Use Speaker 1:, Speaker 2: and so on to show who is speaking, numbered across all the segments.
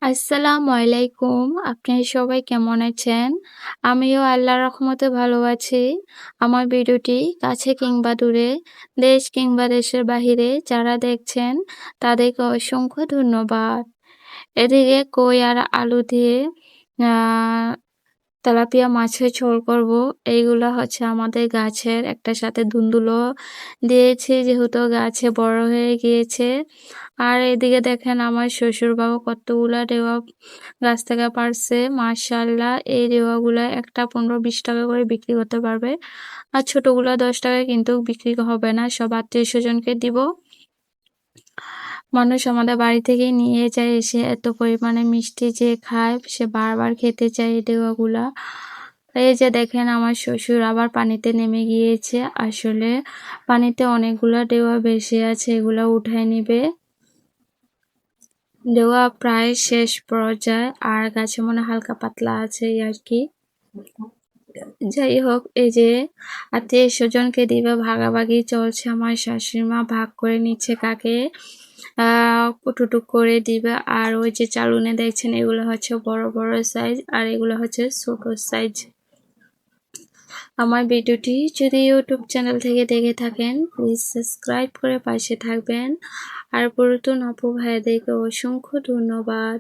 Speaker 1: আসসালামু আলাইকুম। আপনারা সবাই কেমন আছেন? আমিও আল্লাহর রহমতে ভালো আছি। আমার ভিডিওটি কাছে কিংবা দূরে, দেশ কিংবা দেশের বাহিরে যারা দেখছেন তাদেরকে অসংখ্য ধন্যবাদ। এদিকে কই আর আলু দিয়ে আ তেলাপিয়া মাছের ঝোল করব। এইগুলা হচ্ছে আমাদের গাছের, একটার সাথে ধুন্দুলো দিয়েছি যেহেতু গাছে বড় হয়ে গিয়েছে। আর এদিকে দেখেন আমার শ্বশুরবাবু কতগুলা রেওয়া গাছ থেকে পাড়ছে। মাশাআল্লাহ এই রেওয়াগুলা একটা ১৫-২০ টাকা করে বিক্রি করতে পারবে। আর ছোটগুলা ১০ টাকায় কিন্তু বিক্রি হবে না। সব আত্মীয়স্বজনকে দিব। মানুষ আমাদের বাড়ি থেকেই নিয়ে যায় এসে এত পরিমাণে মিষ্টি যে খায় সে বারবার খেতে চায় এই ডেওয়াগুলা। এই যে দেখেন আমার শ্বশুর আবার পানিতে নেমে গিয়েছে। আসলে পানিতে অনেকগুলা ডেওয়া ভেসে আছে, এগুলা উঠায় নিবে। ডেওয়া প্রায় শেষ পর্যায়ে আর গাছে মনে হালকা পাতলা আছে এই আর কি। যাই হোক এই যে আত্মীয় স্বজনকে দিবে ভাগাভাগি চলছে, আমার শাশুড়ি মা ভাগ করে নিচ্ছে কাকে টুকটুক করে দিবে। আর ওই যে চালুনে দেখছেন এগুলো হচ্ছে বড় বড় সাইজ আর এগুলো হচ্ছে ছোট সাইজ। আমার ভিডিওটি যদি ইউটিউব চ্যানেল থেকে দেখে থাকেন প্লিজ সাবস্ক্রাইব করে পাশে থাকবেন। আর পুরাতন আপু ভাইদেরকে অসংখ্য ধন্যবাদ।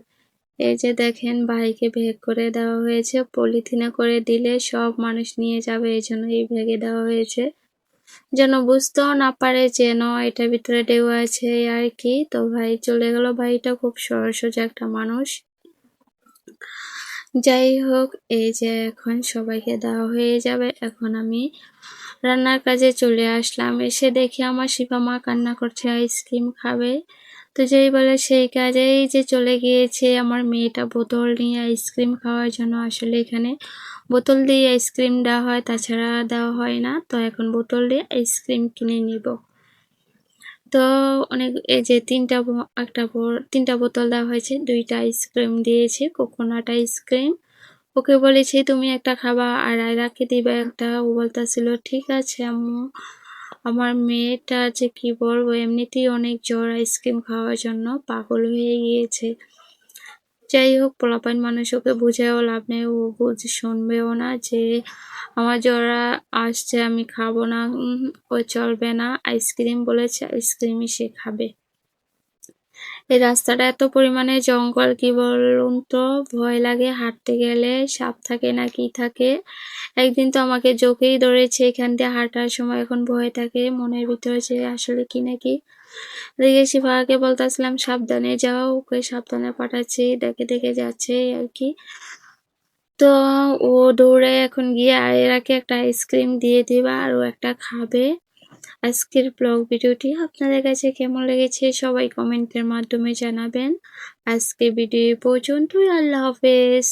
Speaker 1: এই যে দেখেন ভাইকে ব্যাগ করে দেওয়া হয়েছে, পলিথিনে করে দিলে সব মানুষ নিয়ে যাবে এই জন্য এই ব্যাগে দেওয়া হয়েছে, যেন বুঝতেও না পারে যেন এটার ভিতরে ঢেউ আছে আর কি। তো ভাই চলে গেল, ভাইটা খুব সরল সোজা একটা মানুষ। যাই হোক এই যে এখন সবাইকে দেওয়া হয়ে যাবে, এখন আমি রান্নার কাজে চলে আসলাম। এসে দেখি আমার শিফা মা কান্না করছে, আইসক্রিম খাবে। তো যেই বলে সেই কাজেই যে চলে গিয়েছে আমার মেয়েটা বোতল নিয়ে আইসক্রিম খাওয়ার জন্য। আসলে এখানে বোতল দিয়ে আইসক্রিম দেওয়া হয়, তাছাড়া দেওয়া হয় না। তো এখন বোতল দিয়ে আইসক্রিম কিনে নিব। তো অনেক এই যে তিনটা বোতল দেওয়া হয়েছে, 2টা আইসক্রিম দিয়েছে, কোকোনাট আইসক্রিম। ওকে বলেছি তুমি একটা খাবা আর আয়রাকে দিবে একটা। ও বলতেছিল ঠিক আছে আম্মু। আমার মেয়েটা যে কি বলবো, এমনিতেই অনেক জ্বর, আইসক্রিম খাওয়ার জন্য পাগল হয়ে গিয়েছে। যাই হোক পোলাপাইন মানুষ, ওকে বুঝেও লাভ নেই, ও শুনবেও না যে আমার জ্বর আসছে আমি খাবো না। ও চলবে না, আইসক্রিম বলেছে আইসক্রিমই সে খাবে। এই রাস্তাটা এত পরিমাণে জঙ্গল কি বলুন তো, ভয় লাগে হাঁটতে গেলে, সাপ থাকে না কি থাকে। একদিন তো আমাকে জোকেই ধরেছে এখান দিয়ে হাঁটার সময়, এখন ভয় থাকে মনের ভিতরে যে আসলে কি নাকি। দেখে শিফাকে বলতেছিলাম সাবধানে যাও, ওকে সাবধানে পাঠাচ্ছি, দেখে দেখে যাচ্ছে আর কি। তো ও দৌড়ে এখন গিয়ে আয়রাকে একটা আইসক্রিম দিয়ে দিবা আর ও একটা খাবে। আজকের ব্লগ ভিডিওটি আপনাদের কাছে কেমন লেগেছে সবাই কমেন্টের মাধ্যমে জানাবেন। আজকে ভিডিও পর্যন্তই, আল্লাহ হাফেজ।